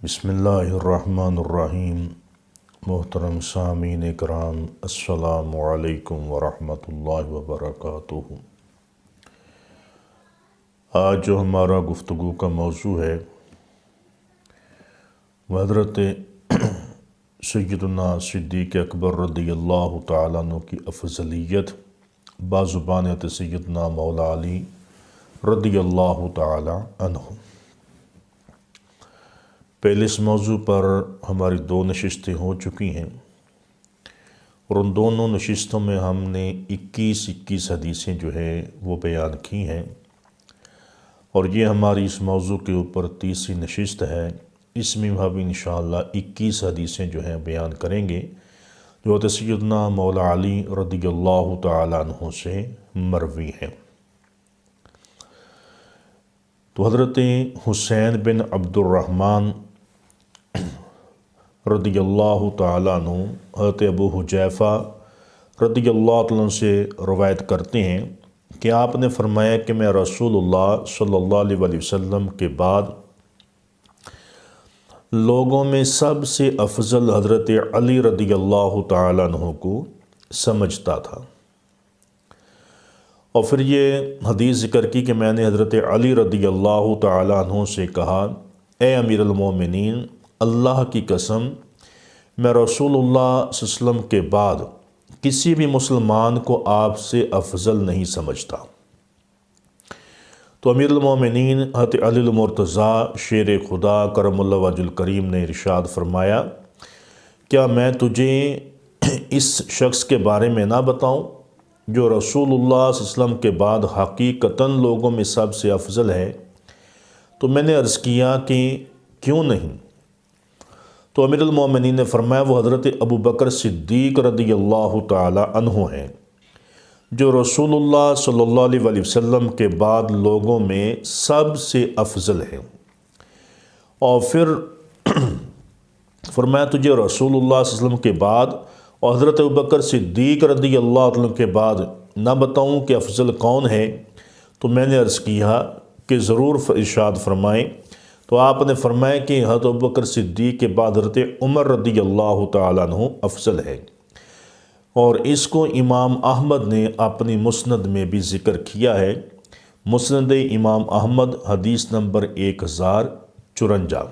بسم اللہ الرحمن الرحیم۔ محترم سامعین کرام، السلام علیکم ورحمۃ اللہ وبرکاتہ۔ آج جو ہمارا گفتگو کا موضوع ہے وہ حضرت سیدنا صدیق اکبر رضی اللہ تعالیٰ عنہ کی افضلیت بازبان سیدنا مولا علی رضی اللہ تعالیٰ عنہ۔ پہلے اس موضوع پر ہماری 2 نشستیں ہو چکی ہیں اور ان دونوں نشستوں میں ہم نے 21 حدیثیں جو ہیں وہ بیان کی ہیں، اور یہ ہماری اس موضوع کے اوپر 30 نشست ہے۔ اس میں ہم انشاءاللہ 21 حدیثیں جو ہیں بیان کریں گے جو حضرت سیدنا مولا علی رضی اللہ تعالیٰ عنہ سے مروی ہیں۔ تو حضرت حسین بن عبد الرحمن رضی اللہ تعالیٰ عنہ حضرت ابو حذیفہ رضی اللہ تعالیٰ عنہ سے روایت کرتے ہیں کہ آپ نے فرمایا کہ میں رسول اللہ صلی اللہ علیہ وسلم کے بعد لوگوں میں سب سے افضل حضرت علی رضی اللہ تعالیٰ عنہ کو سمجھتا تھا، اور پھر یہ حدیث ذکر کی کہ میں نے حضرت علی رضی اللہ تعالیٰ عنہ سے کہا، اے امیر المومنین، اللہ کی قسم میں رسول اللہ صلی اللہ علیہ وسلم کے بعد کسی بھی مسلمان کو آپ سے افضل نہیں سمجھتا۔ تو امیر المومنین حضرت علی المرتضیٰ شیر خدا کرم اللہ وجہ الکریم نے ارشاد فرمایا، کیا میں تجھے اس شخص کے بارے میں نہ بتاؤں جو رسول اللہ صلی اللہ علیہ وسلم کے بعد حقیقتاً لوگوں میں سب سے افضل ہے؟ تو میں نے عرض کیا کہ کیوں نہیں؟ تو امیر المومنین نے فرمایا، وہ حضرت ابو بکر صدیق رضی اللہ تعالی عنہ ہیں جو رسول اللہ صلی اللہ علیہ وسلم کے بعد لوگوں میں سب سے افضل ہیں۔ اور پھر فرمایا، تجھے رسول اللہ صلی اللہ علیہ وسلم کے بعد اور حضرت ابو بکر صدیق رضی اللہ عنہ کے بعد نہ بتاؤں کہ افضل کون ہے؟ تو میں نے عرض کیا کہ ضرور ارشاد فرمائیں۔ تو آپ نے فرمایا کہ حضرت ابو بکر صدیق کے بعد حضرت عمر رضی اللہ تعالیٰ عنہ افضل ہے، اور اس کو امام احمد نے اپنی مسند میں بھی ذکر کیا ہے۔ مسند امام احمد حدیث نمبر 1054۔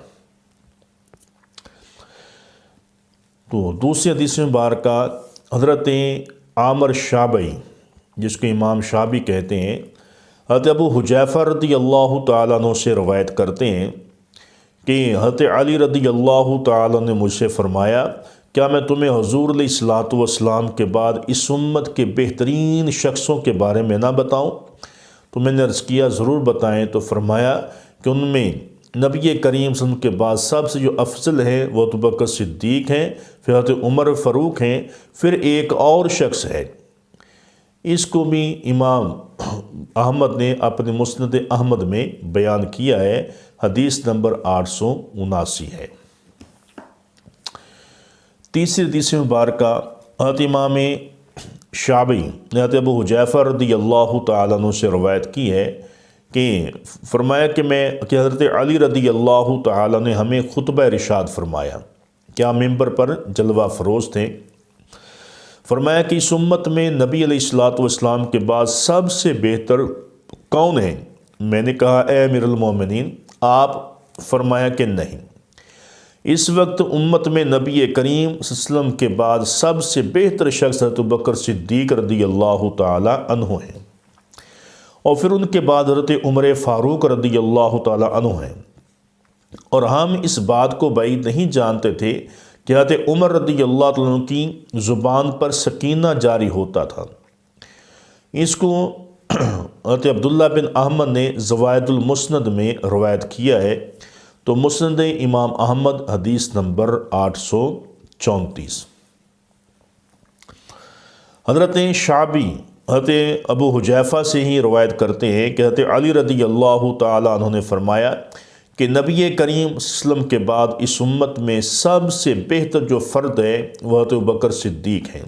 تو دوسری حدیث مبارکہ حضرت عامر شعبی، جس کو امام شعبی کہتے ہیں، حضرت ابو حذیفہ رضی اللہ تعالیٰ عنہ سے روایت کرتے ہیں کہ حضرت علی رضی اللہ تعالیٰ نے مجھ سے فرمایا، کیا میں تمہیں حضور علیہ الصلوۃ والسلام کے بعد اس امت کے بہترین شخصوں کے بارے میں نہ بتاؤں؟ تو میں نے عرض کیا ضرور بتائیں۔ تو فرمایا کہ ان میں نبی کریم صلی اللہ علیہ وسلم کے بعد سب سے جو افضل ہے وہ ابو بکر صدیق ہیں، پھر حضرت عمر فاروق ہیں، پھر ایک اور شخص ہے۔ اس کو بھی امام احمد نے اپنے مسند احمد میں بیان کیا ہے، حدیث نمبر 879 ہے۔ تیسری حدیث مبارکہ حضرت امام شعبی نے حضرت ابو حذیفہ رضی اللہ تعالیٰ عنہ سے روایت کی ہے کہ فرمایا کہ حضرت علی رضی اللہ تعالیٰ نے ہمیں خطبہ ارشاد فرمایا، کیا ممبر پر جلوہ فروز تھے۔ فرمایا کہ اس امت میں نبی علیہ الصلوۃ والسلام کے بعد سب سے بہتر کون ہے؟ میں نے کہا، اے امیر المومنین، آپ؟ فرمایا کہ نہیں، اس وقت امت میں نبی کریم صلی اللہ علیہ وسلم کے بعد سب سے بہتر شخص حضرت ابو بکر صدیق رضی اللہ تعالی عنہ ہیں، اور پھر ان کے بعد حضرت عمر فاروق رضی اللہ تعالی عنہ ہیں۔ اور ہم اس بات کو بعید نہیں جانتے تھے کہ حضرت عمر رضی اللہ تعالیٰ عنہ کی زبان پر سکینہ جاری ہوتا تھا۔ اس کو حضرت عبداللہ بن احمد نے زوائد المسند میں روایت کیا ہے۔ تو مسند امام احمد حدیث نمبر 834۔ حضرت شعبی حضرت ابو حذیفہ سے ہی روایت کرتے ہیں کہ حضرت علی رضی اللہ تعالیٰ عنہ نے فرمایا کہ نبی کریم صلی اللہ علیہ وسلم کے بعد اس امت میں سب سے بہتر جو فرد ہے وہ حضرت ابو بکر صدیق ہیں،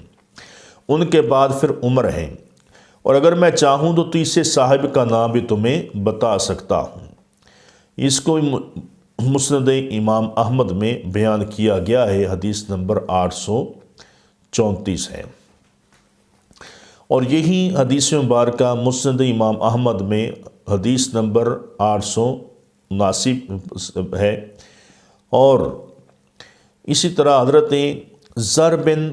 ان کے بعد پھر عمر ہیں، اور اگر میں چاہوں تو تیسرے صاحب کا نام بھی تمہیں بتا سکتا ہوں۔ اس کو مسند امام احمد میں بیان کیا گیا ہے، حدیث نمبر 834 ہے۔ اور یہی حدیث مبارکہ مسند امام احمد میں حدیث نمبر 879 ہے۔ اور اسی طرح حضرت زر بن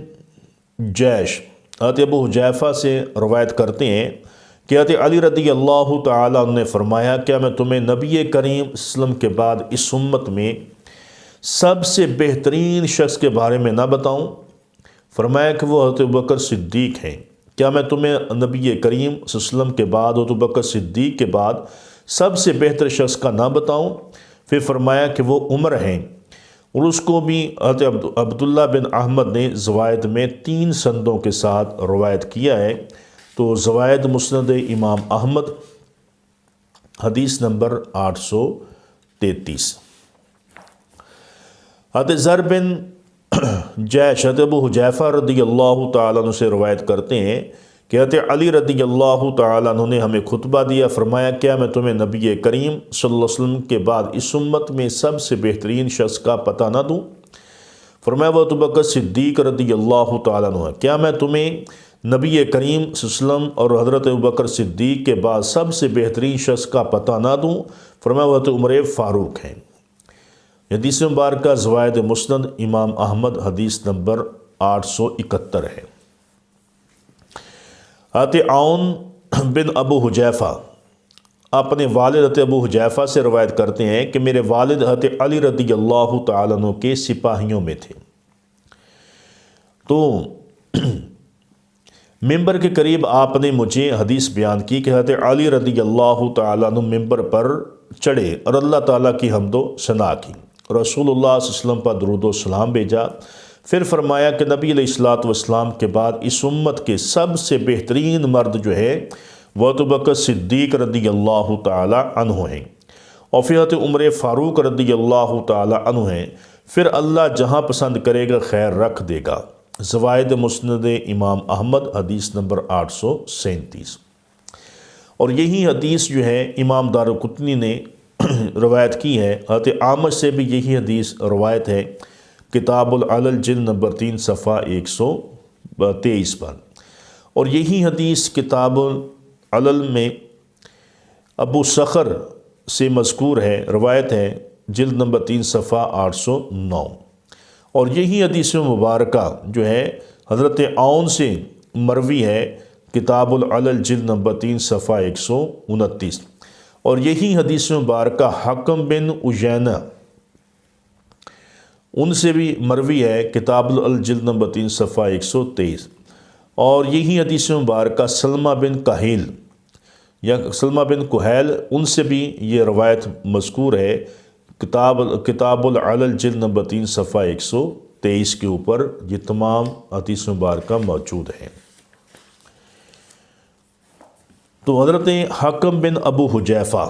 جیش حضرت ابو حذیفہ سے روایت کرتے ہیں کہ حضرت علی رضی اللہ تعالیٰ عنہ نے فرمایا، کیا میں تمہیں نبی کریم صلی اللہ علیہ وسلم کے بعد اس امت میں سب سے بہترین شخص کے بارے میں نہ بتاؤں؟ فرمایا کہ وہ حضرت ابوبکر صدیق ہیں۔ کیا میں تمہیں نبی کریم صلی اللہ علیہ وسلم کے بعد حضرت ابوبکر صدیق کے بعد سب سے بہتر شخص کا نہ بتاؤں؟ پھر فرمایا کہ وہ عمر ہیں۔ اور اس کو بھی حضرت عبداللہ بن احمد نے زوائد میں 3 سندوں کے ساتھ روایت کیا ہے۔ تو زوائد مسند امام احمد حدیث نمبر 833۔ حضرت زر بن جیش حضرت ابو حذیفہ رضی اللہ تعالیٰ عنہ سے روایت کرتے ہیں کہ حضرت علی رضی اللہ تعالیٰ عنہ نے ہمیں خطبہ دیا، فرمایا، کیا میں تمہیں نبی کریم صلی اللہ علیہ وسلم کے بعد اس امت میں سب سے بہترین شخص کا پتہ نہ دوں؟ فرمایا وہ ابوبکر صدیق رضی اللہ تعالیٰ عنہ ہے۔ کیا میں تمہیں نبی کریم صلی اللہ علیہ وسلم اور حضرت ابوبکر صدیق کے بعد سب سے بہترین شخص کا پتہ نہ دوں؟ فرمایا وہ عمر فاروق ہیں۔ حدیث مبارکہ زوائد مسند امام احمد حدیث نمبر 871 ہے۔ حضرت عون بن ابو حذیفہ اپنے والد حضرت ابو حذیفہ سے روایت کرتے ہیں کہ میرے والد حضرت علی رضی اللہ تعالیٰ عنہ کے سپاہیوں میں تھے۔ تو ممبر کے قریب آپ نے مجھے حدیث بیان کی کہ حضرت علی رضی اللہ تعالیٰ عنہ ممبر پر چڑھے اور اللہ تعالیٰ کی حمد و ثنا کی، رسول اللہ صلی اللہ علیہ وسلم پر درود و سلام بھیجا، پھر فرمایا کہ نبی علیہ الصلوۃ والسلام کے بعد اس امت کے سب سے بہترین مرد جو ہے وہ ابوبکر صدیق رضی اللہ تعالیٰ عنہ ہیں، اور پھر حضرت عمر فاروق رضی اللہ تعالیٰ عنہ ہیں، پھر اللہ جہاں پسند کرے گا خیر رکھ دے گا۔ زوائد مسند امام احمد حدیث نمبر 837۔ اور یہی حدیث جو ہے امام دارقطنی نے روایت کی ہے، حضرت اعمش سے بھی یہی حدیث روایت ہے، کتاب العلل جلد نمبر 3 صفحہ 123 پر۔ اور یہی حدیث کتاب العلل میں ابو صخر سے مذکور ہے، روایت ہے جلد نمبر 3 صفحہ 809۔ اور یہی حدیث مبارکہ جو ہے حضرت عون سے مروی ہے، کتاب العلل جلد نمبر 3 صفحہ 129۔ اور یہی حدیث مبارکہ حکم بن عجینہ ان سے بھی مروی ہے، کتاب العلل جلد نمبر 3 صفحہ 123۔ اور یہی حدیث مبارکہ سلمہ بن کہیل یا سلمہ بن کہیل ان سے بھی یہ روایت مذکور ہے، کتاب العلل جلد نمبر 3 صفحہ 123 کے اوپر یہ تمام حدیث مبارکہ موجود ہیں۔ تو حضرت حکم بن ابو حذیفہ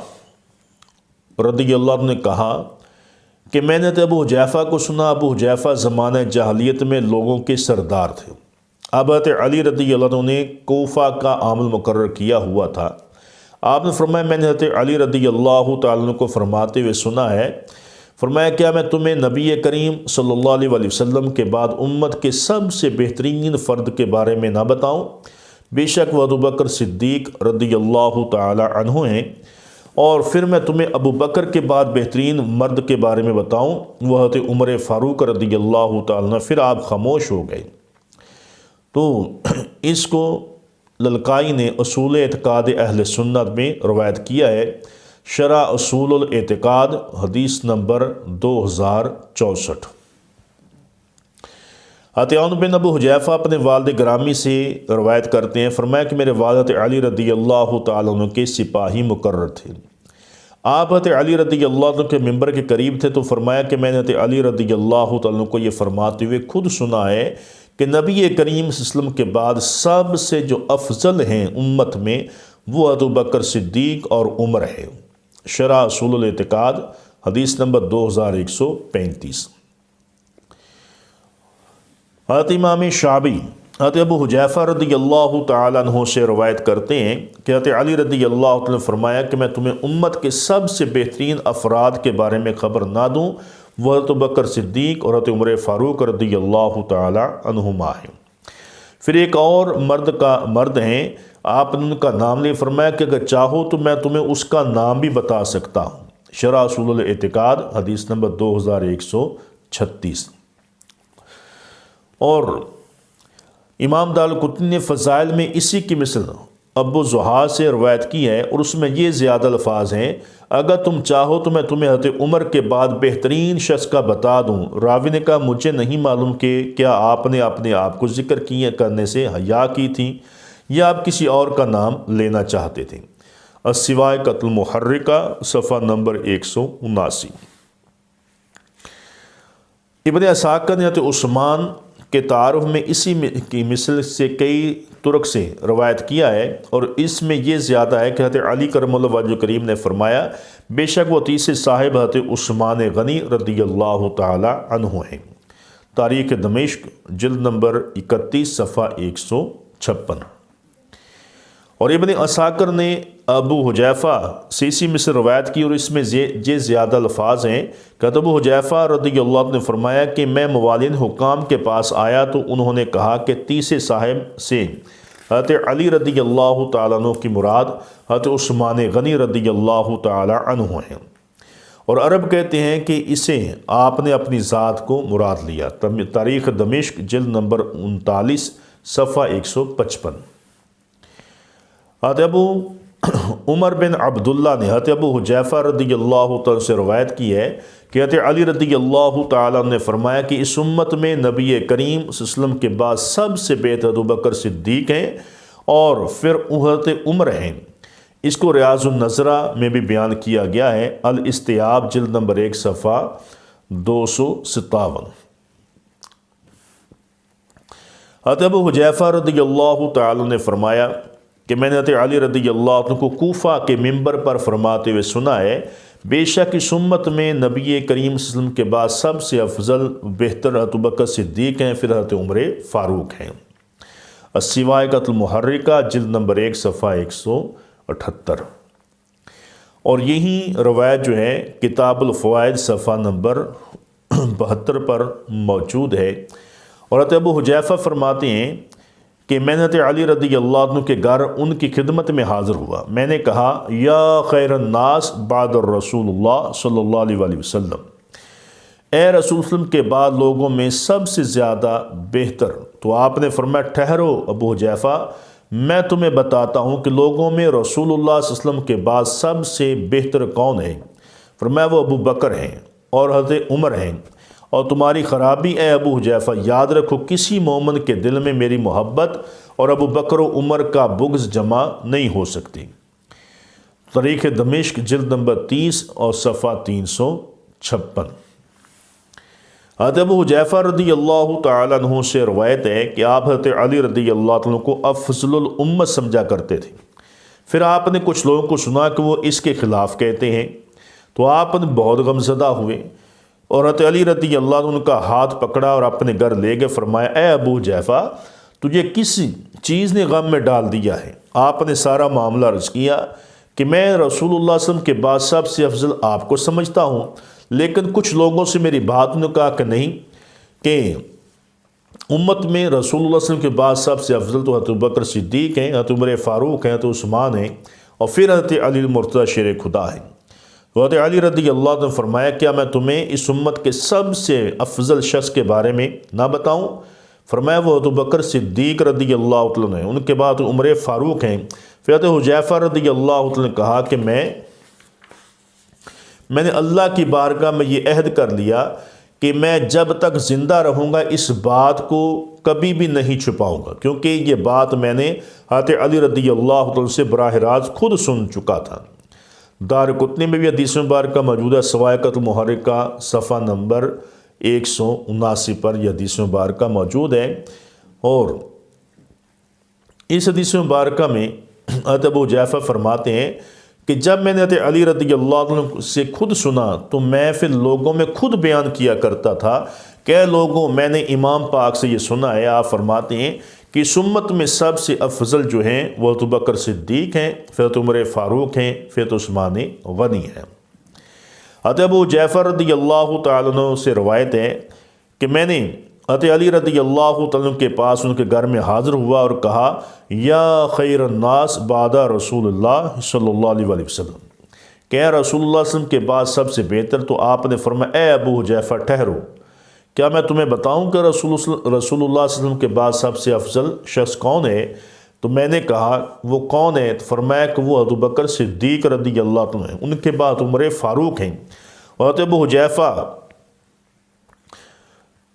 رضی اللہ عنہ نے کہا کہ میں نے ابو حذیفہ کو سنا، ابو حذیفہ زمانہ جاہلیت میں لوگوں کے سردار تھے۔ اب حضرت علی رضی اللہ عنہ نے کوفہ کا عامل مقرر کیا ہوا تھا۔ آپ نے فرمایا میں نے حضرت علی رضی اللہ تعالیٰ عنہ کو فرماتے ہوئے سنا ہے، فرمایا کیا میں تمہیں نبی کریم صلی اللہ علیہ وسلم کے بعد امت کے سب سے بہترین فرد کے بارے میں نہ بتاؤں؟ بے شک وہ ابوبکر صدیق رضی اللہ تعالیٰ عنہ ہیں، اور پھر میں تمہیں ابو بکر کے بعد بہترین مرد کے بارے میں بتاؤں، وہ حضرت عمر فاروق رضی اللہ تعالیٰ عنہ۔ پھر آپ خاموش ہو گئے۔ تو اس کو للکائی نے اصول اعتقاد اہل سنت میں روایت کیا ہے، شرح اصول الاعتقاد حدیث نمبر 2064۔ حضرت عون بن ابو حذیفہ اپنے والد گرامی سے روایت کرتے ہیں، فرمایا کہ میرے والد علی رضی اللہ تعالیٰ عنہ کے سپاہی مقرر تھے۔ آپ حضرت علی رضی اللہ عنہ کے ممبر کے قریب تھے تو فرمایا کہ میں نے حضرت علی رضی اللہ تعالیٰ عنہ کو یہ فرماتے ہوئے خود سنا ہے کہ نبی کریم صلی اللہ علیہ وسلم کے بعد سب سے جو افضل ہیں امت میں وہ ابوبکر صدیق اور عمر ہے۔ شرح اصول الاعتقاد حدیث نمبر 2135۔ حضرت امام شعبی حضرت ابو حذیفہ رضی اللہ تعالیٰ عنہ سے روایت کرتے ہیں کہ حضرت علی رضی اللہ عنہ نے فرمایا کہ میں تمہیں امت کے سب سے بہترین افراد کے بارے میں خبر نہ دوں، وہ حضرت بکر صدیق اور حضرت عمر فاروق رضی اللہ تعالیٰ عنہما ہیں۔ پھر ایک اور مرد ہیں، آپ نے ان کا نام نہیں فرمایا کہ اگر چاہو تو میں تمہیں اس کا نام بھی بتا سکتا ہوں۔ شرح اصول الاعتقاد حدیث نمبر 2136۔ اور امام دارقطنی نے فضائل میں اسی کی مثل ابو زحا سے روایت کی ہے، اور اس میں یہ زیادہ الفاظ ہیں، اگر تم چاہو تو میں تمہیں حضرت عمر کے بعد بہترین شخص کا بتا دوں۔ راوی نے کہا مجھے نہیں معلوم کہ کیا آپ نے اپنے آپ کو ذکر کرنے سے حیا کی تھی یا آپ کسی اور کا نام لینا چاہتے تھے۔ السواقۃ المحرکہ صفحہ نمبر 179۔ ابن اسحاق نے حضرت عثمان کے تعارف میں اسی کی مثل سے کئی طرق سے روایت کیا ہے، اور اس میں یہ زیادہ ہے کہ حضرت علی کرم اللہ وجہ کریم نے فرمایا بے شک وہ تیسرے صاحب حضرت عثمان غنی رضی اللہ تعالی عنہ ہیں۔ تاریخ دمشق جلد نمبر 31 صفحہ 156۔ اور ابن عساکر نے ابو حذیفہ سے اسی میں سے روایت کی، اور اس میں یہ زیادہ الفاظ ہیں کہ ابو حذیفہ رضی اللہ عنہ نے فرمایا کہ میں موالین حکام کے پاس آیا تو انہوں نے کہا کہ تیسرے صاحب سے حضرت علی رضی اللہ تعالیٰ عنہ کی مراد حضرت عثمان غنی رضی اللہ تعالیٰ عنہ ہیں، اور عرب کہتے ہیں کہ اسے آپ نے اپنی ذات کو مراد لیا۔ تاریخ دمشق جلد نمبر 39 صفحہ 155۔ حضرت ابو عمر بن عبداللہ نے حضرت ابو حذیفہ رضی اللہ تعالیٰ سے روایت کی ہے کہ حضرت علی رضی اللہ تعالیٰ نے فرمایا کہ اس امت میں نبی کریم صلی اللہ علیہ وسلم کے بعد سب سے بہتر ابو بکر صدیق ہیں، اور پھر حضرت عمر ہیں۔ اس کو ریاض النظرہ میں بھی بیان کیا گیا ہے، الاستیاب جلد نمبر 1 صفحہ 257۔ حضرت ابو حذیفہ رضی اللہ تعالیٰ نے فرمایا کہ میں نے حضرت علی رضی اللہ عنہ کو کوفہ کے منبر پر فرماتے ہوئے سنا ہے، بے شک اس امت میں نبی کریم صلی اللہ علیہ وسلم کے بعد سب سے افضل بہتر حضرت بکر صدیق ہیں، پھر حضرت عمر فاروق ہیں۔ السواقۃ المحرکہ جلد نمبر 1 صفحہ 178۔ اور یہی روایت جو ہے کتاب الفوائد صفحہ نمبر 72 پر موجود ہے، اور حضرت ابو حذیفہ فرماتے ہیں کہ میں نے حضرت علی رضی اللہ عنہ کے گھر ان کی خدمت میں حاضر ہوا، میں نے کہا یا خیر الناس بعد الرسول اللہ صلی اللہ علیہ وآلہ وسلم، اے رسول اللہ علیہ وسلم کے بعد لوگوں میں سب سے زیادہ بہتر۔ تو آپ نے فرمایا ٹھہرو ابو حذیفہ، میں تمہیں بتاتا ہوں کہ لوگوں میں رسول اللہ صلی اللہ علیہ وسلم کے بعد سب سے بہتر کون ہے؟ فرمایا وہ ابو بکر ہیں اور حضرت عمر ہیں، اور تمہاری خرابی اے ابو حذیفہ یاد رکھو کسی مومن کے دل میں میری محبت اور ابو بکر و عمر کا بغض جمع نہیں ہو سکتی۔ تاریخ دمشق جلد نمبر 30 اور صفحہ 356۔ حضرت ابو حذیفہ رضی اللہ تعالیٰ عنہ سے روایت ہے کہ آپ حضرت علی رضی اللہ عنہ کو افضل الامت سمجھا کرتے تھے۔ پھر آپ نے کچھ لوگوں کو سنا کہ وہ اس کے خلاف کہتے ہیں، تو آپ نے بہت غمزدہ ہوئے اور حضرت علی رضی اللہ عنہ کا ہاتھ پکڑا اور اپنے گھر لے گئے۔ فرمایا اے ابو حذیفہ تجھے کس چیز نے غم میں ڈال دیا ہے؟ آپ نے سارا معاملہ عرض کیا کہ میں رسول اللہ صلی اللہ علیہ وسلم کے بعد سب سے افضل آپ کو سمجھتا ہوں، لیکن کچھ لوگوں سے میری بات نے کہا کہ نہیں، کہ امت میں رسول اللہ صلی اللہ علیہ وسلم کے بعد سب سے افضل تو حضرت بکر صدیق ہیں، حضرت عمر فاروق ہیں، حضرت عثمان ہیں، اور پھر حضرت علی المرتضیٰ شیر خدا ہیں۔ تو حضرت علی رضی اللہ عنہ نے فرمایا کیا میں تمہیں اس امت کے سب سے افضل شخص کے بارے میں نہ بتاؤں؟ فرمایا وہ حضرت بکر صدیق رضی اللہ عنہ ہیں، ان کے بعد عمر فاروق ہیں۔ پھر حضرت حذیفہ رضی اللہ عنہ نے کہا کہ میں نے اللہ کی بارگاہ میں یہ عہد کر لیا کہ میں جب تک زندہ رہوں گا اس بات کو کبھی بھی نہیں چھپاؤں گا، کیونکہ یہ بات میں نے حضرت علی رضی اللہ عنہ سے براہ راست خود سن چکا تھا۔ دارقطنی میں بھی حدیث مبارکہ موجود ہے، سواقۃ المحرکہ صفحہ نمبر 179 پر یہ حدیث مبارکہ موجود ہے۔ اور اس حدیث مبارکہ میں حضرت ابو حذیفہ فرماتے ہیں کہ جب میں نے حضرت علی رضی اللہ عنہ سے خود سنا تو میں پھر لوگوں میں خود بیان کیا کرتا تھا کہ اے لوگوں میں نے امام پاک سے یہ سنا ہے۔ آپ فرماتے ہیں کہ اس امت میں سب سے افضل جو ہیں وہ ابو بکر صدیق ہیں، پھر عمر فاروق ہیں، پھر عثمان غنی ہیں۔ ابو جعفر رضی اللہ تعالیٰ عنہ سے روایت ہے کہ میں نے علی رضی اللہ تعالیٰ عنہ کے پاس ان کے گھر میں حاضر ہوا اور کہا یا خیر الناس بعد رسول اللہ صلی اللہ علیہ وسلم، کہ اے رسول اللہ صلی اللہ علیہ وسلم کے بعد سب سے بہتر۔ تو آپ نے فرمایا اے ابو جعفر ٹھہرو، کیا میں تمہیں بتاؤں کہ رسول اللہ صلی اللہ علیہ وسلم کے بعد سب سے افضل شخص کون ہے؟ تو میں نے کہا وہ کون ہے؟ تو فرمایا کہ وہ ابو بکر صدیق رضی اللہ عنہ ہیں، ان کے بعد عمر فاروق ہیں۔ اور ابو حذیفہ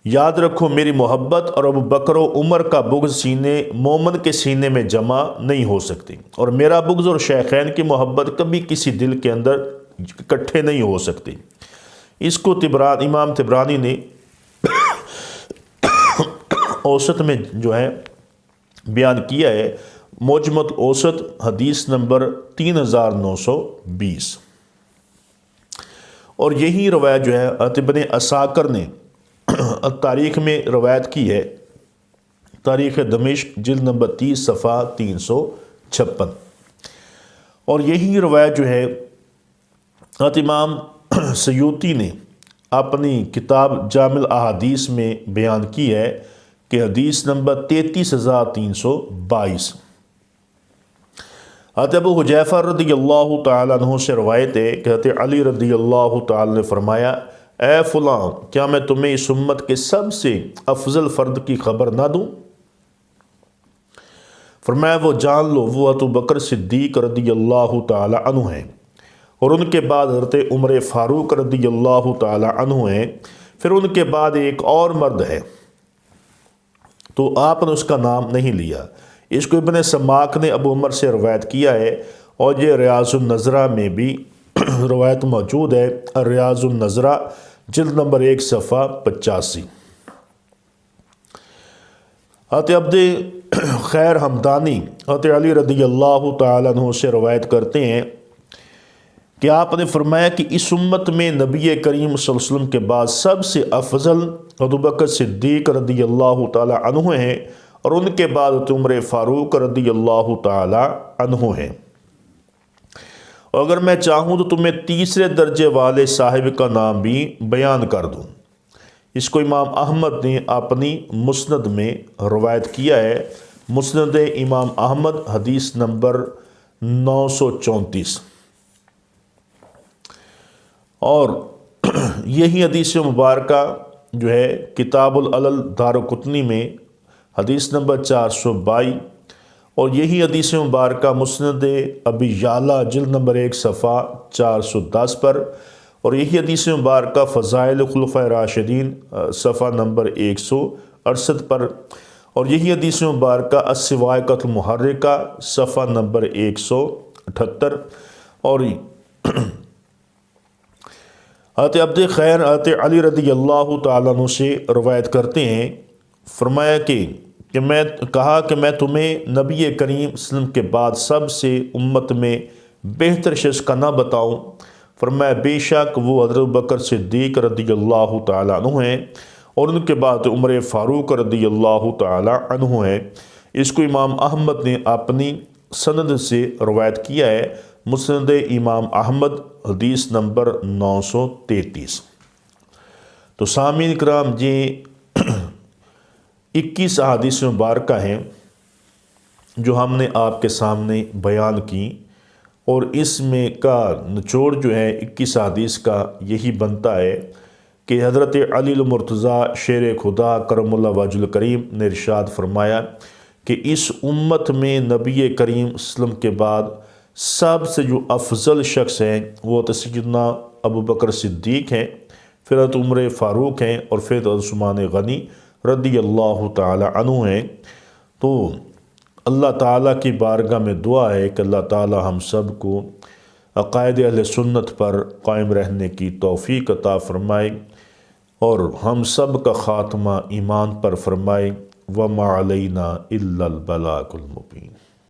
یاد رکھو میری محبت اور ابو بکر و عمر کا بغض سینے مومن کے سینے میں جمع نہیں ہو سکتی، اور میرا بغض اور شیخین کی محبت کبھی کسی دل کے اندر اکٹھے نہیں ہو سکتی۔ اس کو امام طبرانی نے اوسط میں جو ہے بیان کیا ہے، معجم الاوسط حدیث نمبر 3920۔ اور یہی روایت جو ہے ابن عساکر نے تاریخ میں روایت کی ہے، تاریخ دمشق جلد نمبر 30 صفحہ 356۔ اور یہی روایت جو ہے امام سیوطی نے اپنی کتاب جامع الاحادیث میں بیان کی ہے کہ حدیث نمبر 33322۔ ابو حذیفہ رضی اللہ تعالیٰ عنہ سے روایت ہے کہ علی رضی اللہ تعالیٰ نے فرمایا اے فلاں، کیا میں تمہیں اس امت کے سب سے افضل فرد کی خبر نہ دوں؟ فرمایا وہ جان لو، وہ ابو بکر صدیق رضی اللہ تعالیٰ عنہ ہیں، اور ان کے بعد حضرت عمر فاروق رضی اللہ تعالیٰ عنہ ہیں، پھر ان کے بعد ایک اور مرد ہے، تو آپ نے اس کا نام نہیں لیا۔ اس کو ابن سماک نے ابو عمر سے روایت کیا ہے، اور یہ ریاض النظرہ میں بھی روایت موجود ہے، ریاض النظرہ جلد نمبر 1 صفحہ 85۔ عبد خیر حمدانی علی رضی اللہ تعالیٰ عنہ سے روایت کرتے ہیں کہ آپ نے فرمایا کہ اس امت میں نبی کریم صلی اللہ علیہ وسلم کے بعد سب سے افضل ابو بکر صدیق رضی اللہ تعالیٰ عنہ ہیں، اور ان کے بعد عمر فاروق رضی اللہ تعالیٰ عنہ ہیں۔ اگر میں چاہوں تو تمہیں تیسرے درجے والے صاحب کا نام بھی بیان کر دوں۔ اس کو امام احمد نے اپنی مسند میں روایت کیا ہے، مسند امام احمد حدیث نمبر 934۔ اور یہی حدیث مبارکہ جو ہے کتاب العلل دارقطنی میں حدیث نمبر 422، اور یہی حدیث مبارکہ مسند ابی یعلا جلد نمبر 1 صفحہ 410 پر، اور یہی حدیث مبارکہ فضائل خلفائے راشدین صفحہ نمبر 168 پر، اور یہی حدیث مبارکہ السواقۃ المحرکہ صفحہ نمبر 178۔ اور عبد خیر علی رضی اللہ تعالیٰ عنہ سے روایت کرتے ہیں، فرمایا کہ میں کہا کہ میں تمہیں نبی کریم صلی اللہ علیہ وسلم کے بعد سب سے امت میں بہتر شخص کا نہ بتاؤں؟ فرمایا بے شک وہ حضرت بکر صدیق رضی اللہ تعالیٰ عنہ ہیں، اور ان کے بعد عمر فاروق رضی اللہ تعالیٰ عنہ ہیں۔ اس کو امام احمد نے اپنی سند سے روایت کیا ہے، مسند امام احمد حدیث نمبر 933۔ تو سامعین کرام، یہ 21 احادیث مبارکہ ہیں جو ہم نے آپ کے سامنے بیان کی، اور اس میں کا نچوڑ جو ہے 21 احادیث کا یہی بنتا ہے کہ حضرت علی المرتضیٰ شیر خدا کرم اللہ وجہ الکریم نے ارشاد فرمایا کہ اس امت میں نبی کریم صلی اللہ علیہ وسلم کے بعد سب سے جو افضل شخص ہیں وہ سیدنا ابو بکر صدیق ہیں، پھر حضرت عمر فاروق ہیں، اور پھر حضرت عثمان غنی رضی اللہ تعالی عنہ ہیں۔ تو اللہ تعالیٰ کی بارگاہ میں دعا ہے کہ اللہ تعالیٰ ہم سب کو عقائد اہل سنت پر قائم رہنے کی توفیق عطا فرمائے، اور ہم سب کا خاتمہ ایمان پر فرمائے۔ وَمَا عَلَيْنَا إِلَّا الْبَلَاغُ الْمُبِينُ۔